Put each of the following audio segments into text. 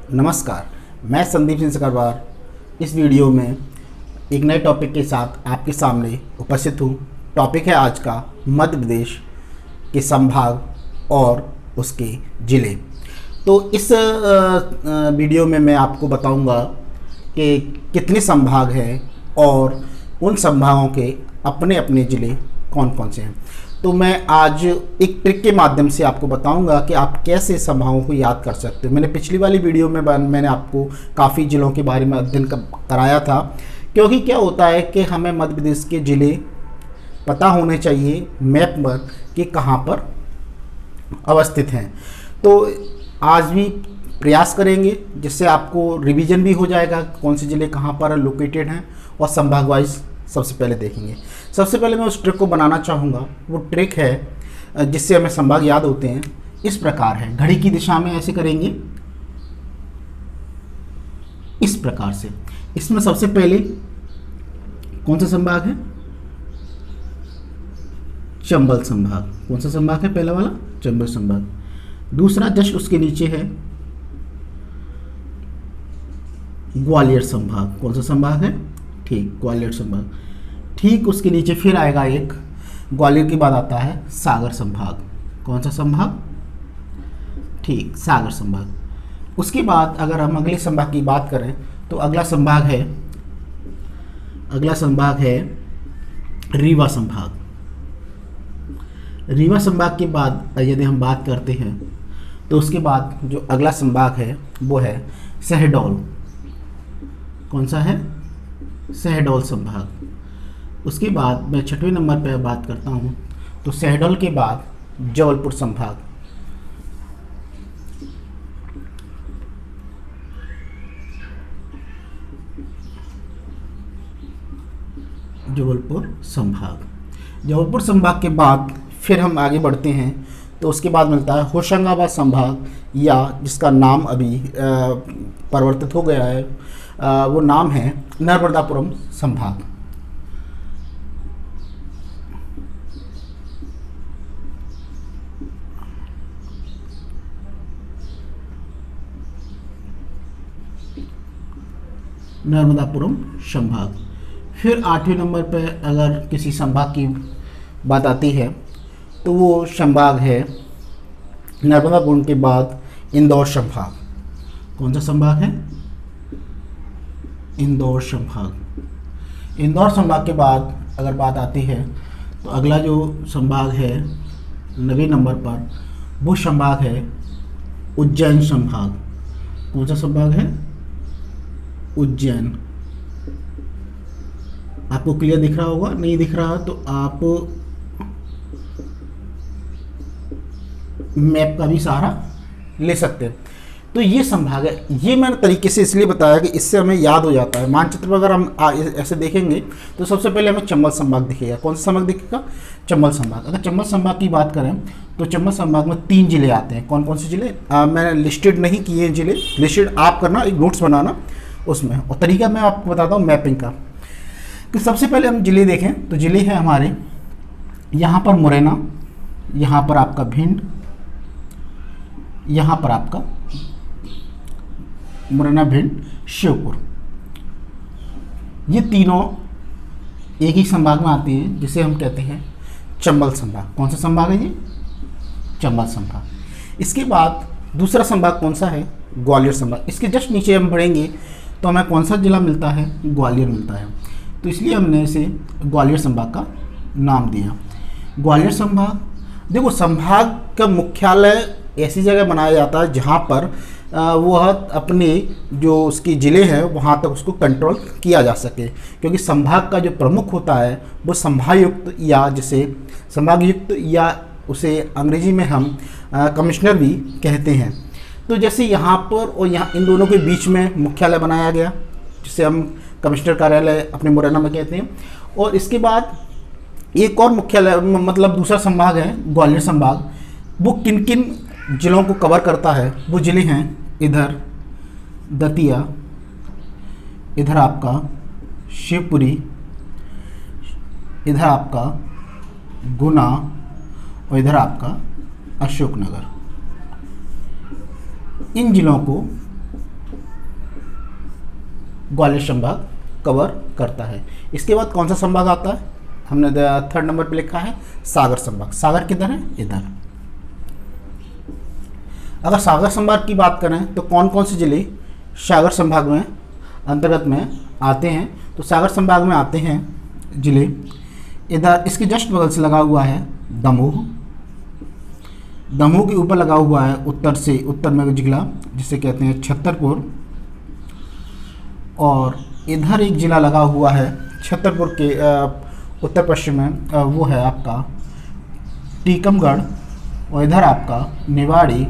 नमस्कार, मैं संदीप सिंह सकरवार इस वीडियो में एक नए टॉपिक के साथ आपके सामने उपस्थित हूँ। टॉपिक है आज का मध्य प्रदेश के संभाग और उसके ज़िले। तो इस वीडियो में मैं आपको बताऊंगा कि कितने संभाग हैं और उन संभागों के अपने अपने ज़िले कौन कौन से हैं। तो मैं आज एक ट्रिक के माध्यम से आपको बताऊंगा कि आप कैसे संभागों को याद कर सकते हो। मैंने पिछली वाली वीडियो में मैंने आपको काफ़ी ज़िलों के बारे में अध्ययन कराया था, क्योंकि क्या होता है कि हमें मध्य प्रदेश के ज़िले पता होने चाहिए मैप पर कि कहाँ पर अवस्थित हैं। तो आज भी प्रयास करेंगे जिससे आपको रिवीजन भी हो जाएगा कौन से ज़िले कहाँ पर लोकेटेड हैं, और संभाग वाइज सबसे पहले देखेंगे। सबसे पहले मैं उस ट्रिक को बनाना चाहूँगा। वो ट्रिक है जिससे हमें संभाग याद होते हैं, इस प्रकार है। घड़ी की दिशा में ऐसे करेंगे, इस प्रकार से। इसमें सबसे पहले कौन सा संभाग है? चंबल संभाग। कौन सा संभाग है? पहला वाला चंबल संभाग। दूसरा जस्ट उसके नीचे है ग्वालियर संभाग। कौन सा संभाग है? ठीक, ग्वालियर संभाग। ठीक उसके नीचे फिर आएगा एक, ग्वालियर के बाद आता है सागर संभाग। कौन सा संभाग? ठीक, सागर संभाग। उसके बाद अगर हम अगले संभाग की बात करें तो अगला संभाग है रीवा संभाग। रीवा संभाग के बाद यदि हम बात करते हैं तो उसके बाद जो अगला संभाग है वो है शहडोल। कौन सा है? शहडोल संभाग। उसके बाद मैं 6वें नंबर पर बात करता हूँ तो शहडोल के बाद जबलपुर संभाग। जबलपुर संभाग के बाद फिर हम आगे बढ़ते हैं तो उसके बाद मिलता है होशंगाबाद संभाग, या जिसका नाम अभी परिवर्तित हो गया है, वो नाम है नर्मदापुरम संभाग। नर्मदापुरम संभाग। फिर 8वें नंबर पर अगर किसी संभाग की बात आती है तो वो संभाग है नर्मदापुरम के बाद इंदौर संभाग। कौन सा संभाग है? इंदौर संभाग। इंदौर संभाग के बाद अगर बात आती है तो अगला जो संभाग है 9वें नंबर पर वो संभाग है उज्जैन संभाग। कौन सा संभाग है? उज्जैन। आपको क्लियर दिख रहा होगा, नहीं दिख रहा तो आप मैप का भी सहारा ले सकते हैं। तो ये संभाग है। ये मैंने तरीके से इसलिए बताया कि इससे हमें याद हो जाता है। मानचित्र पर अगर हम ऐसे देखेंगे तो सबसे पहले हमें चंबल संभाग दिखेगा। कौन सा संभाग दिखेगा? चंबल संभाग। अगर चंबल संभाग की बात करें तो चंबल संभाग में 3 जिले आते हैं। कौन कौन से जिले? मैंने लिस्टेड नहीं किए हैं जिले, लिस्टेड आप करना, एक नोट्स बनाना उसमें। और तरीका मैं आपको बताता हूँ मैपिंग का। तो सबसे पहले हम जिले देखें तो जिले हैं हमारे, यहाँ पर मुरैना, यहाँ पर आपका भिंड, यहाँ पर आपका मुरैना, भिंड, श्योपुर। ये तीनों एक ही संभाग में आते हैं जिसे हम कहते हैं चंबल संभाग। कौन सा संभाग है ये? चंबल संभाग। इसके बाद दूसरा संभाग कौन सा है? ग्वालियर संभाग। इसके जस्ट नीचे हम बढ़ेंगे तो हमें कौन सा जिला मिलता है? ग्वालियर मिलता है। तो इसलिए हमने इसे ग्वालियर संभाग का नाम दिया। ग्वालियर संभाग, देखो संभाग का मुख्यालय ऐसी जगह बनाया जाता है जहाँ पर वह अपने जो उसकी ज़िले हैं वहाँ तक उसको कंट्रोल किया जा सके, क्योंकि संभाग का जो प्रमुख होता है वो संभागयुक्त, या जिसे संभागयुक्त, या उसे अंग्रेजी में हम कमिश्नर भी कहते हैं। तो जैसे यहाँ पर और यहाँ इन दोनों के बीच में मुख्यालय बनाया गया जिसे हम कमिश्नर कार्यालय अपने मुरैना में कहते हैं। और इसके बाद एक और मुख्यालय, मतलब दूसरा संभाग है ग्वालियर संभाग। वो किन किन जिलों को कवर करता है? वो जिले हैं इधर दतिया, इधर आपका शिवपुरी, इधर आपका गुना, और इधर आपका अशोकनगर। इन जिलों को ग्वालियर संभाग कवर करता है। इसके बाद कौन सा संभाग आता है, हमने 3rd नंबर पे लिखा है सागर संभाग। सागर किधर है, इधर। अगर सागर संभाग की बात करें तो कौन कौन से जिले सागर संभाग में अंतर्गत में आते हैं, तो सागर संभाग में आते हैं जिले, इधर इसके जस्ट बगल से लगा हुआ है दमोह। दमोह के ऊपर लगा हुआ है उत्तर में जिला जिसे कहते हैं छतरपुर, और इधर एक जिला लगा हुआ है छतरपुर के उत्तर पश्चिम में, वो है आपका टीकमगढ़, और इधर आपका निवाड़ी,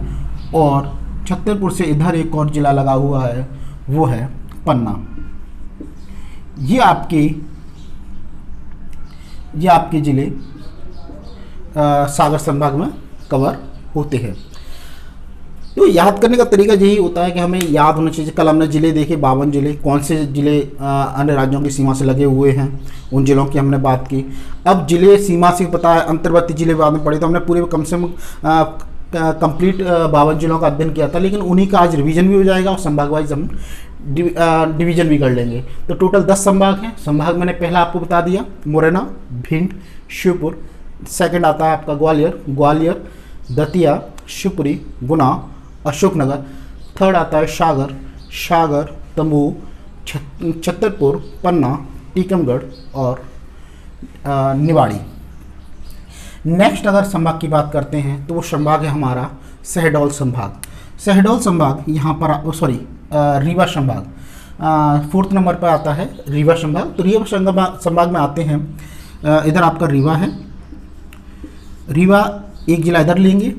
और छतरपुर से इधर एक और जिला लगा हुआ है वो है पन्ना। ये आपके जिले सागर संभाग में कवर होते हैं। तो याद करने का तरीका यही होता है कि हमें याद होना चाहिए। कल हमने जिले देखे 52 जिले, कौन से जिले अन्य राज्यों की सीमा से लगे हुए हैं, उन जिलों की हमने बात की। अब जिले सीमा से पता है, अंतर्वर्ती जिले बाद में पढ़े, तो हमने पूरे कम से कम कंप्लीट 52 जिलों का अध्ययन किया था, लेकिन उन्हीं का आज रिवीजन भी हो जाएगा और संभाग वाइज हम डिवीजन भी कर लेंगे। तो टोटल 10 संभाग हैं। संभाग मैंने पहला आपको बता दिया मुरैना, भिंड, शिवपुर। सेकंड आता है आपका ग्वालियर, दतिया, शिवपुरी, गुना, अशोकनगर। थर्ड आता है सागर, तंबू, छतरपुर, पन्ना, टीकमगढ़ और निवाड़ी। नेक्स्ट अगर संभाग की बात करते हैं तो वो संभाग है हमारा शहडोल संभाग। शहडोल संभाग यहाँ पर रीवा संभाग 4th नंबर पर आता है रीवा संभाग। तो रीवा संभाग में आते हैं, इधर आपका रीवा है। रीवा एक जिला इधर लेंगे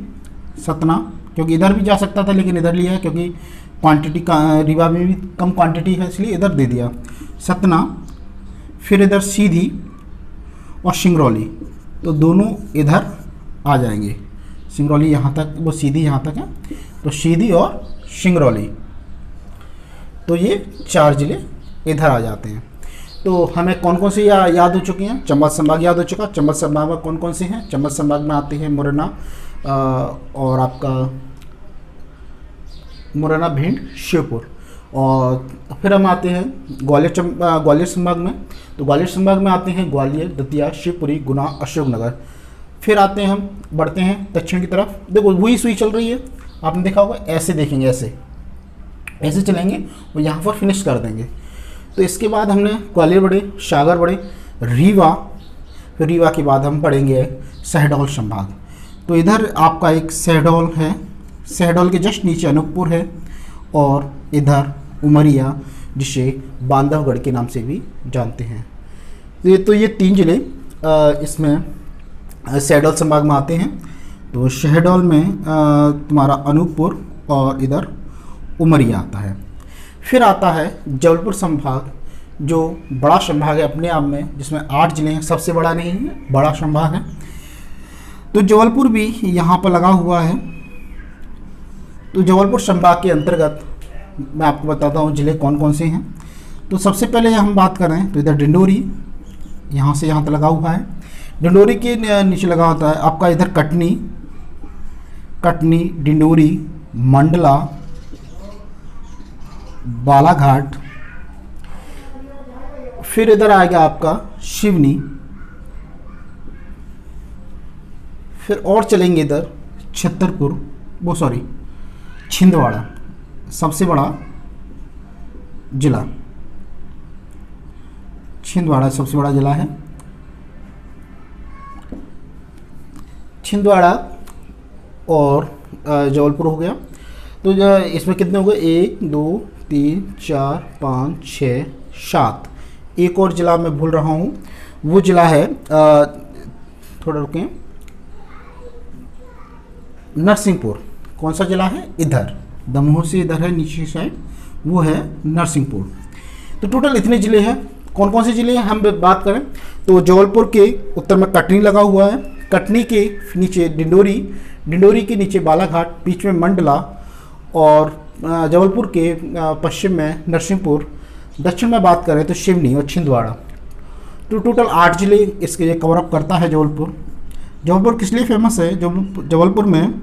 सतना, क्योंकि इधर भी जा सकता था लेकिन इधर लिया है क्योंकि क्वांटिटी का रीवा में भी कम क्वांटिटी है इसलिए इधर दे दिया सतना। फिर इधर सीधी और सिंगरौली, तो दोनों इधर आ जाएंगे। सिंगरौली यहाँ तक, वो सीधी यहाँ तक है, तो सीधी और सिंगरौली, तो ये 4 जिले इधर आ जाते हैं। तो हमें कौन कौन से याद हो चुके हैं, चंबल संभाग याद हो चुका। चंबल संभाग में कौन कौन से हैं, चंबल संभाग में आते हैं मुरैना और आपका मुरैना, भिंड, शिवपुर। और फिर हम आते हैं ग्वालियर संभाग में। तो ग्वालियर संभाग में आते हैं ग्वालियर, दतिया, शिवपुरी, गुना, अशोकनगर। फिर आते हैं हम, बढ़ते हैं दक्षिण की तरफ। देखो वही सुई चल रही है, आपने देखा होगा, ऐसे देखेंगे, ऐसे चलेंगे और यहाँ पर फिनिश कर देंगे। तो इसके बाद हमने ग्वालियर बढ़े, सागर बढ़े, रीवा, फिर रीवा के बाद हम पढ़ेंगे शहडोल संभाग। तो इधर आपका एक शहडोल है, शहडोल के जस्ट नीचे अनूपपुर है, और इधर उमरिया जिसे बांधवगढ़ के नाम से भी जानते हैं। तो ये 3 जिले इसमें शहडोल संभाग में आते हैं। तो शहडोल में तुम्हारा अनूपपुर और इधर उमरिया आता है। फिर आता है जबलपुर संभाग, जो बड़ा संभाग है अपने आप में, जिसमें 8 जिले हैं, सबसे बड़ा नहीं है, बड़ा संभाग है। तो जबलपुर भी यहाँ पर लगा हुआ है। तो जबलपुर संभाग के अंतर्गत मैं आपको बताता हूँ जिले कौन कौन से हैं। तो सबसे पहले हम बात करें तो इधर डिंडोरी, यहाँ से यहाँ तक लगा हुआ है। डिंडोरी के नीचे लगा होता है आपका इधर कटनी, डिंडोरी, मंडला, बालाघाट। फिर इधर आएगा आपका शिवनी। फिर और चलेंगे इधर छिंदवाड़ा, सबसे बड़ा जिला, छिंदवाड़ा सबसे बड़ा जिला है। छिंदवाड़ा और जबलपुर हो गया। तो इसमें कितने हो गए, 1 2 3 4 5 6 7। एक और जिला मैं भूल रहा हूँ, वो जिला है थोड़ा रुकें, नरसिंहपुर। कौन सा जिला है, इधर दमोह से इधर है नीचे साइड, वो है नरसिंहपुर। तो टोटल इतने ज़िले हैं। कौन कौन से ज़िले हैं हम बात करें तो जबलपुर के उत्तर में कटनी लगा हुआ है, कटनी के नीचे डिंडोरी के नीचे बालाघाट, बीच में मंडला, और जबलपुर के पश्चिम में नरसिंहपुर, दक्षिण में बात करें तो शिवनी और छिंदवाड़ा। तो टोटल 8 ज़िले इसके कवर अप करता है जबलपुर। जबलपुर किस लिए फेमस है, जबलपुर में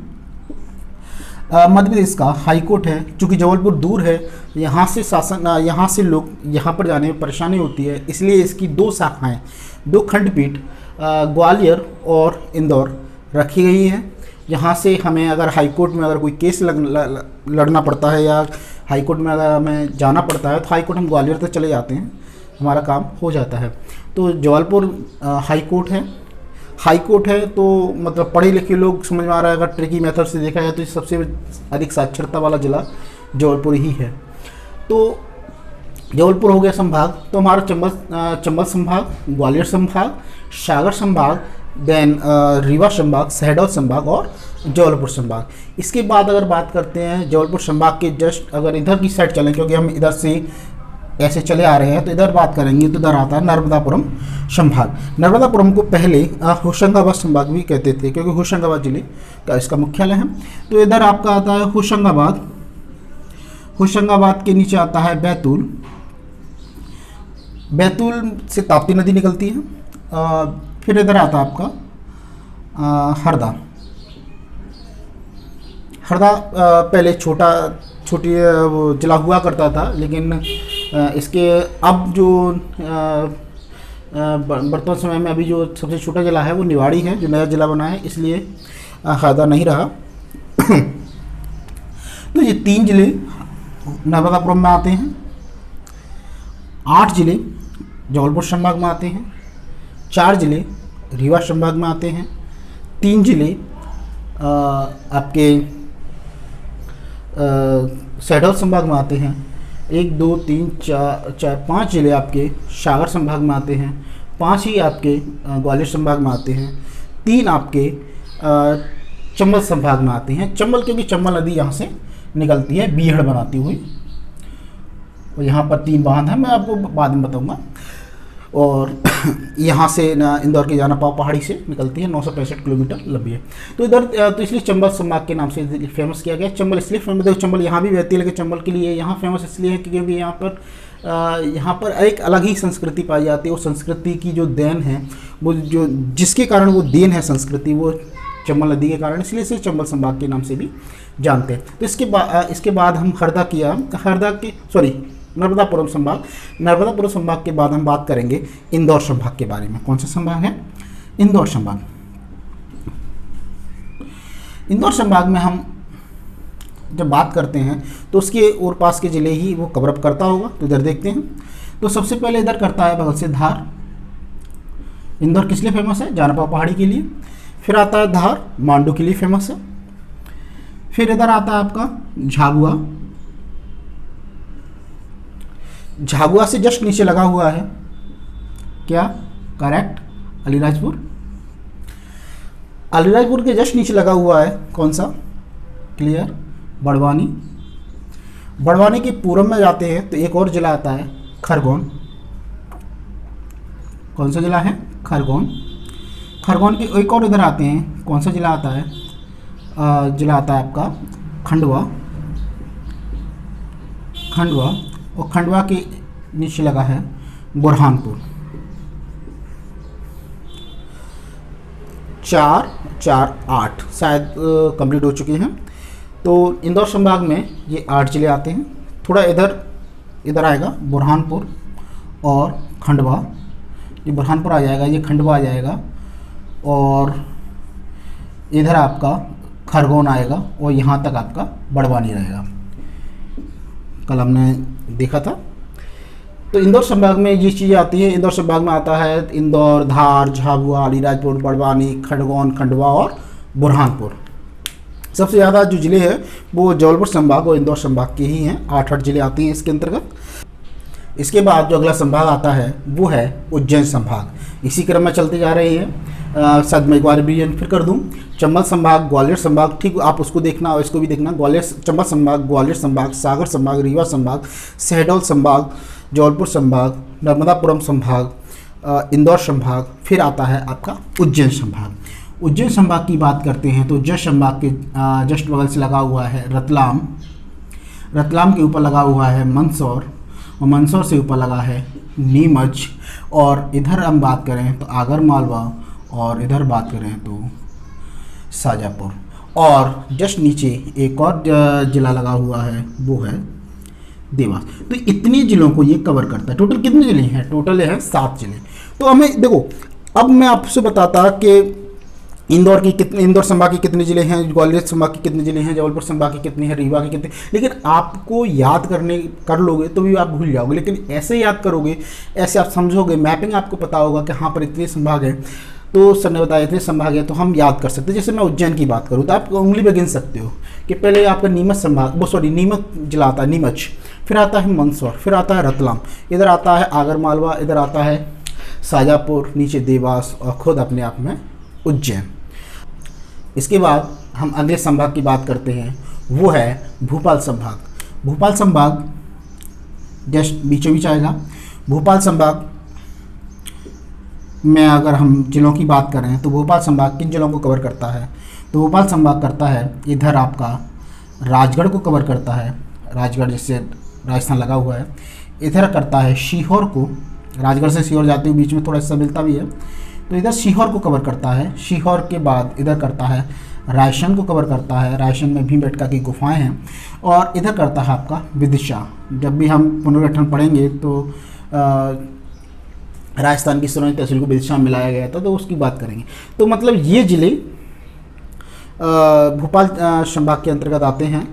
मध्य प्रदेश का हाई कोर्ट है। चूँकि जबलपुर दूर है, यहाँ से शासन यहाँ से लोग यहाँ पर जाने में परेशानी होती है, इसलिए इसकी दो शाखाएं, दो खंडपीठ ग्वालियर और इंदौर रखी गई है। यहाँ से हमें अगर हाई कोर्ट में अगर कोई केस लड़ना पड़ता है या हाई कोर्ट में अगर हमें जाना पड़ता है तो हाई कोर्ट हम ग्वालियर तक चले जाते हैं, हमारा काम हो जाता है। तो जबलपुर हाई कोर्ट है। हाई कोर्ट है तो मतलब पढ़े लिखे लोग समझ में आ रहा है, अगर ट्रिकी मेथड से देखा जाए तो सबसे अधिक साक्षरता वाला जिला जबलपुर ही है। तो जबलपुर हो गया संभाग। तो हमारा चंबल संभाग, ग्वालियर संभाग, सागर संभाग, देन रीवा संभाग, शहडोल संभाग और जबलपुर संभाग। इसके बाद अगर बात करते हैं जबलपुर संभाग के जस्ट अगर इधर की साइड चलें, क्योंकि हम इधर से ऐसे चले आ रहे हैं तो इधर बात करेंगे तो इधर आता है नर्मदापुरम संभाग। नर्मदापुरम को पहले होशंगाबाद संभाग भी कहते थे, क्योंकि होशंगाबाद जिले का इसका मुख्यालय है। तो इधर आपका आता है होशंगाबाद। होशंगाबाद के नीचे आता है बैतूल। बैतूल से ताप्ती नदी निकलती है। फिर इधर आता है आपका हरदा। हरदा पहले छोटी जिला हुआ करता था, लेकिन इसके अब जो वर्तमान समय में अभी जो सबसे छोटा जिला है वो निवाड़ी है, जो नया जिला बना है, इसलिए हरदा नहीं रहा। तो ये 3 जिले नर्मदापुरम में आते हैं, 8 जिले जबलपुर संभाग में आते हैं, 4 जिले रीवा संभाग में आते हैं, 3 जिले आपके शहडोल संभाग में आते हैं, 1 2 3 4 5 जिले आपके सागर संभाग में आते हैं, 5 ही आपके ग्वालियर संभाग में आते हैं, 3 आपके चंबल संभाग में आते हैं। चंबल क्योंकि चंबल नदी यहाँ से निकलती है बीहड़ बनाती हुई, और यहाँ पर 3 बांध हैं, मैं आपको बाद में बताऊँगा। और यहाँ से इंदौर की जाना पाव पहाड़ी से निकलती है, 965 किलोमीटर लंबी है। तो इधर तो इसलिए चंबल संभाग के नाम से फेमस किया गया। चंबल इसलिए फेमस, देखो चंबल यहाँ भी बहती है, लेकिन चंबल के लिए यहाँ फेमस इसलिए है क्योंकि यहाँ पर एक अलग ही संस्कृति पाई जाती है। वो संस्कृति की जो देन है, वो जो जिसके कारण वो देन है संस्कृति, वो चंबल नदी के कारण, इसलिए इसे चंबल संभाग के नाम से भी जानते हैं। तो इसके बाद हम नर्मदापुरम संभाग के बाद हम बात करेंगे इंदौर संभाग के बारे में। कौन सा संभाग है? इंदौर संभाग। इंदौर संभाग में हम जब बात करते हैं तो उसके और पास के ज़िले ही वो कवर अप करता होगा। तो इधर देखते हैं, तो सबसे पहले इधर करता है बगल से धार। इंदौर किस लिए फेमस है? जानपा पहाड़ी के लिए। फिर आता है धार, मांडू के लिए फेमस है। फिर इधर आता है आपका झाबुआ। झाबुआ से जस्ट नीचे लगा हुआ है क्या? करेक्ट, अलीराजपुर। अलीराजपुर के जस्ट नीचे लगा हुआ है कौन सा? क्लियर, बड़वानी। बड़वानी के पूर्व में जाते हैं तो एक और जिला आता है खरगोन। कौन सा जिला है? खरगोन। खरगोन के एक और इधर आते हैं, कौन सा जिला आता है? जिला आता है आपका खंडवा। और खंडवा के नीचे लगा है बुरहानपुर। 4 4 8 शायद कंप्लीट हो चुके हैं। तो इंदौर संभाग में ये 8 जिले आते हैं। थोड़ा इधर आएगा बुरहानपुर और खंडवा। ये बुरहानपुर आ जाएगा, ये खंडवा आ जाएगा, और इधर आपका खरगोन आएगा, और यहाँ तक आपका बड़वानी रहेगा। कल हमने देखा था। तो इंदौर संभाग में ये चीज़ें आती हैं। इंदौर संभाग में आता है इंदौर, धार, झाबुआ, अलीराजपुर, बड़वानी, खरगोन, खंडवा और बुरहानपुर। सबसे ज़्यादा जो ज़िले हैं वो जबलपुर संभाग और इंदौर संभाग के ही हैं। 8 जिले आते हैं इसके अंतर्गत। इसके बाद जो अगला संभाग आता है वो है उज्जैन संभाग। इसी क्रम में चलते जा रहे हैं। शायद मैं एक बार रिवीजन फिर कर दूं। चंबल संभाग, ग्वालियर संभाग, ठीक आप उसको देखना और इसको भी देखना। चंबल संभाग, ग्वालियर संभाग, सागर संभाग, रीवा संभाग, शहडोल संभाग, जबलपुर संभाग, नर्मदापुरम संभाग, इंदौर संभाग, फिर आता है आपका उज्जैन संभाग। उज्जैन संभाग की बात करते हैं तो उज्जैन संभाग के जस्ट बगल से लगा हुआ है रतलाम। रतलाम के ऊपर लगा हुआ है मंदसौर, और मंदसौर से ऊपर लगा है नीमच, और इधर हम बात करें तो आगर मालवा, और इधर बात करें तो शाजापुर। और जस्ट नीचे एक और जिला लगा हुआ है, वो है देवास। तो इतने जिलों को ये कवर करता है। टोटल कितने जिले हैं? टोटल है 7 जिले। तो हमें देखो, अब मैं आपसे बताता कि इंदौर संभाग के कितने जिले हैं, ग्वालियर संभाग के कितने जिले हैं, जबलपुर संभाग के कितने हैं, रीवा के कितने, लेकिन आपको याद कर लोगे तो भी आप भूल जाओगे। लेकिन ऐसे याद करोगे, ऐसे आप समझोगे, मैपिंग आपको पता होगा कि हाँ पर इतने संभाग हैं, तो सर ने बताया इतने संभाग है, तो हम याद कर सकते हैं। जैसे मैं उज्जैन की बात करूँ तो आप उंगली पे गिन सकते हो कि पहले आपका नीमच संभाग, नीमच जिला आता है, नीमच, फिर आता है मंदसौर, फिर आता है रतलाम, इधर आता है आगरमालवा, इधर आता है शाजापुर, नीचे देवास और खुद अपने आप में उज्जैन। इसके बाद हम अगले संभाग की बात करते हैं, वो है भोपाल संभाग। भोपाल संभाग जस्ट बीचों बीच आएगा। भोपाल संभाग में अगर हम जिलों की बात करें तो भोपाल संभाग किन जिलों को कवर करता है? तो भोपाल संभाग करता है इधर आपका राजगढ़ को कवर करता है, राजगढ़ जिससे राजस्थान लगा हुआ है। इधर करता है सीहोर को, राजगढ़ से सीहोर जाते हुए बीच में थोड़ा सा मिलता भी है, तो इधर सीहोर को कवर करता है। सीहोर के बाद इधर करता है रायसेन को कवर करता है, रायसेन में भीमबेटका की गुफाएं हैं। और इधर करता है आपका विदिशा। जब भी हम पुनर्गठन पढ़ेंगे तो राजस्थान की 16वीं तहसील को विदिशा में मिलाया गया था, तो उसकी बात करेंगे। तो मतलब ये जिले भोपाल संभाग के अंतर्गत आते हैं।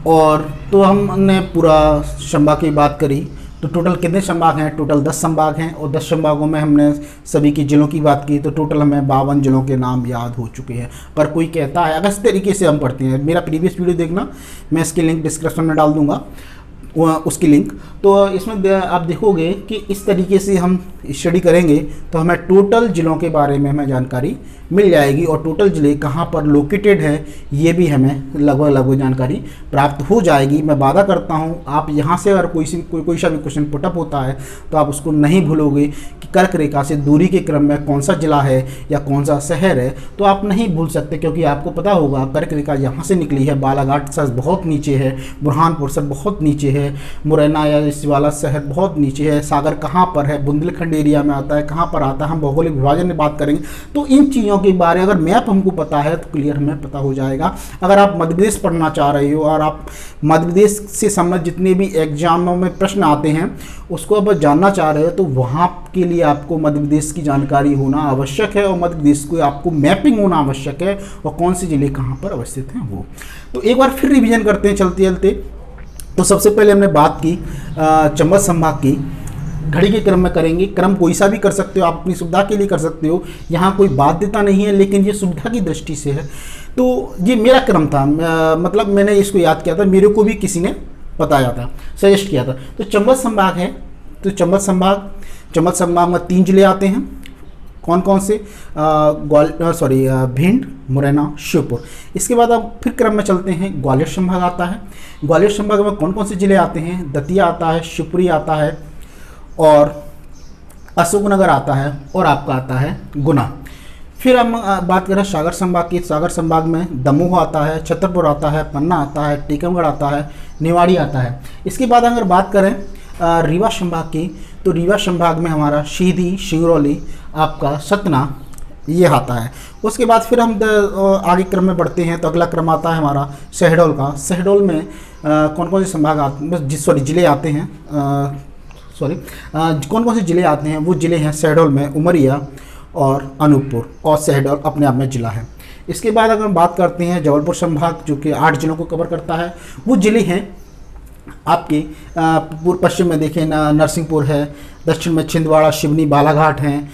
और तो हमने पूरा संभाग की बात करी। तो टोटल कितने संभाग हैं? टोटल 10 संभाग हैं, और 10 संभागों में हमने सभी की जिलों की बात की, तो टोटल हमें 52 जिलों के नाम याद हो चुके हैं। पर कोई कहता है, अगर इस तरीके से हम पढ़ते हैं, मेरा प्रीवियस वीडियो देखना, मैं इसकी लिंक डिस्क्रिप्शन में डाल दूंगा, उसकी लिंक। तो इसमें आप देखोगे कि इस तरीके से हम स्टडी करेंगे तो हमें टोटल जिलों के बारे में हमें जानकारी मिल जाएगी, और टोटल जिले कहाँ पर लोकेटेड है ये भी हमें लगभग जानकारी प्राप्त हो जाएगी। मैं वादा करता हूँ आप यहाँ से अगर कोई सा भी क्वेश्चन पुटअप होता है तो आप उसको नहीं भूलोगे कि कर्क रेखा से दूरी के क्रम में कौन सा जिला है या कौन सा शहर है, तो आप नहीं भूल सकते, क्योंकि आपको पता होगा कर्क रेखा यहाँ से निकली है, बालाघाट सर बहुत नीचे है, बुरहानपुर सर बहुत नीचे है, मुरैना या इस वाला शहर बहुत नीचे है, सागर कहाँ पर है, बुंदेलखंड एरिया में आता है, कहाँ पर आता है, हम भौगोलिक विभाजन में बात करेंगे। तो इन चीज़ों के बारे अगर मैप हमको पता है तो क्लियर हमें पता हो जाएगा। अगर आप मध्य प्रदेश पढ़ना चाह रहे हो और आप मध्य प्रदेश से संबंधित जितने भी एग्जामों में प्रश्न आते हैं उसको अब जानना चाह रहे हो, तो वहाँ के लिए आपको मध्य प्रदेश की जानकारी होना आवश्यक है, और मध्य प्रदेश को आपको मैपिंग होना आवश्यक है, और कौन से जिले कहाँ पर अवस्थित हैं वो। तो एक बार फिर रिवीजन करते हैं चलते चलते। तो सबसे पहले हमने बात की चंबल संभाग की, घड़ी के क्रम में करेंगे, क्रम कोई सा भी कर सकते हो, आप अपनी सुविधा के लिए कर सकते हो, यहाँ कोई बाध्यता नहीं है, लेकिन ये सुविधा की दृष्टि से है। तो ये मेरा क्रम था, मतलब मैंने इसको याद किया था, मेरे को भी किसी ने बताया था, सजेस्ट किया था। तो चंबल संभाग है, तो चंबल संभाग में 3 जिले आते हैं। कौन कौन से? भिंड, मुरैना, श्योपुर। इसके बाद अब फिर क्रम में चलते हैं, ग्वालियर संभाग आता है। ग्वालियर संभाग में कौन कौन से जिले आते हैं? दतिया आता है, शिवपुरी आता है, और अशोकनगर आता है, और आपका आता है गुना। फिर हम बात करें सागर संभाग की। सागर संभाग में दमोह आता है, छतरपुर आता है, पन्ना आता है, टीकमगढ़ आता है, निवाड़ी आता है। इसके बाद अगर बात करें रीवा संभाग की, तो रीवा संभाग में हमारा सीधी, सिंगरौली, आपका सतना ये आता है। उसके बाद फिर हम आगे क्रम में बढ़ते हैं, तो अगला क्रम आता है हमारा शहडोल का। शहडोल में कौन कौन से संभाग आते, जिले आते हैं, कौन कौन से जिले आते हैं? वो जिले हैं शहडोल में उमरिया और अनूपपुर, और शहडोल अपने आप में जिला है। इसके बाद अगर हम बात करते हैं जबलपुर संभाग, जो कि 8 जिलों को कवर करता है, वो जिले हैं आपके पूर्व पश्चिम में देखें नरसिंहपुर है, दक्षिण में छिंदवाड़ा, सिवनी, बालाघाट हैं,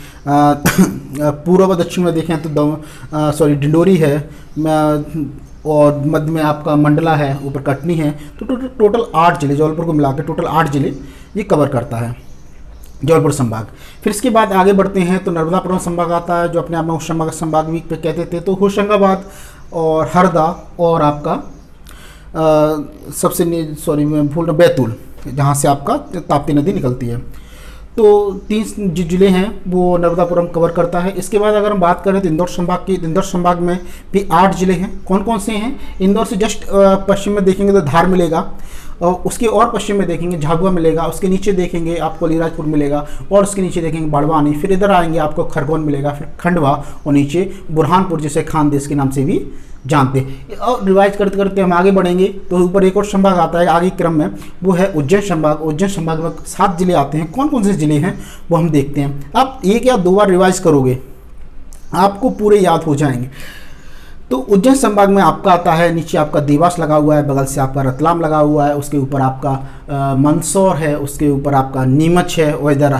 पूर्व व दक्षिण में देखें तो डिंडोरी है, और मध्य में आपका मंडला है, ऊपर कटनी है। तो टोटल 8 जिले, जबलपुर को मिला के टोटल 8 जिले ये कवर करता है जबलपुर संभाग। फिर इसके बाद आगे बढ़ते हैं तो नर्मदापुरम संभाग आता है, जो अपने आप में होशंगाबाद संभाग भी पे कहते थे। तो होशंगाबाद और हरदा और आपका मैं भूल रहा, बैतूल, जहाँ से आपका ताप्ती नदी निकलती है। तो 3 जिले हैं वो नर्मदापुरम कवर करता है। इसके बाद अगर हम बात करें तो इंदौर संभाग की, इंदौर संभाग में भी 8 जिले हैं। कौन कौन से हैं? इंदौर से जस्ट पश्चिम में देखेंगे तो धार मिलेगा, और उसके और पश्चिम में देखेंगे झाबुआ मिलेगा, उसके नीचे देखेंगे आपको अलीराजपुर मिलेगा, और उसके नीचे देखेंगे बड़वानी, फिर इधर आएंगे आपको खरगोन मिलेगा, फिर खंडवा, और नीचे बुरहानपुर, जिसे खानदेश के नाम से भी जानते हैं। और रिवाइज करते करते हम आगे बढ़ेंगे तो ऊपर एक और संभाग आता है आगे क्रम में, वो है उज्जैन संभाग। उज्जैन संभाग में 7 जिले आते हैं। कौन कौन से जिले हैं वो हम देखते हैं। आप एक या 2 बार रिवाइज करोगे आपको पूरे याद हो जाएंगे। तो उज्जैन संभाग में आपका आता है, नीचे आपका देवास लगा हुआ है, बगल से आपका रतलाम लगा हुआ है, उसके ऊपर आपका मंदसौर है, उसके ऊपर आपका नीमच है, और इधर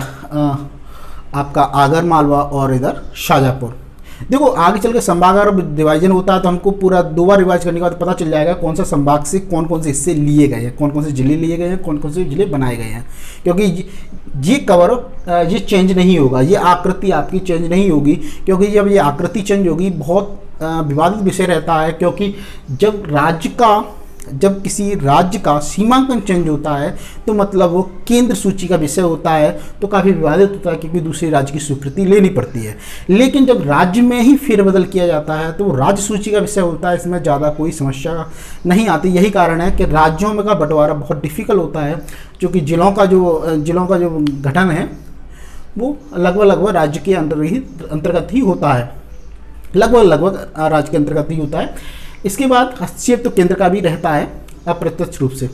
आपका आगर मालवा, और इधर शाजापुर। देखो आगे चल के संभाग और डिवाइजन होता है तो हमको पूरा 2 बार रिवाइज करने के बाद पता चल जाएगा कौन सा संभाग से कौन कौन से हिस्से लिए गए हैं, कौन कौन से जिले लिए गए हैं, कौन कौन से जिले बनाए गए हैं। क्योंकि ये कवर ये चेंज नहीं होगा, ये आकृति आपकी चेंज नहीं होगी, क्योंकि जब ये आकृति चेंज होगी बहुत विवादित विषय रहता है। क्योंकि जब किसी राज्य का सीमांकन चेंज होता है तो मतलब वो केंद्र सूची का विषय होता है, तो काफ़ी विवादित होता है, क्योंकि दूसरे राज्य की स्वीकृति लेनी पड़ती है। लेकिन जब राज्य में ही फेरबदल किया जाता है तो वो राज्य सूची का विषय होता है, इसमें ज़्यादा कोई समस्या नहीं आती। यही कारण है कि राज्यों में का बंटवारा बहुत डिफिकल्ट होता है, क्योंकि जिलों का जो गठन है वो लगभग राज्य के अंतर्गत ही होता है, लगभग राज्य के अंतर्गत ही होता है। इसके बाद हस्तक्षेप तो केंद्र का भी रहता है अप्रत्यक्ष रूप से।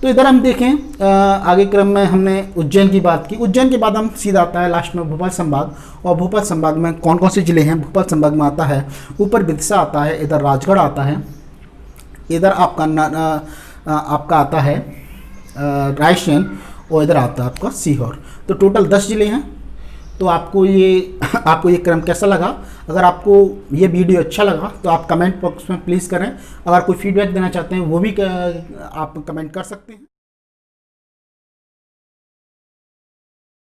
तो इधर हम देखें आगे क्रम में हमने उज्जैन की बात की। उज्जैन के बाद हम सीधा आता है लास्ट में भोपाल संभाग, और भोपाल संभाग में कौन कौन से जिले हैं। भोपाल संभाग में आता है ऊपर विदिशा आता है, इधर राजगढ़ आता है, इधर आपका आता है रायसेन, और इधर आता है आपका सीहोर। तो टोटल 10 जिले हैं। तो आपको ये क्रम कैसा लगा? अगर आपको ये वीडियो अच्छा लगा तो आप कमेंट बॉक्स में प्लीज़ करें। अगर कोई फीडबैक देना चाहते हैं वो भी आप कमेंट कर सकते हैं।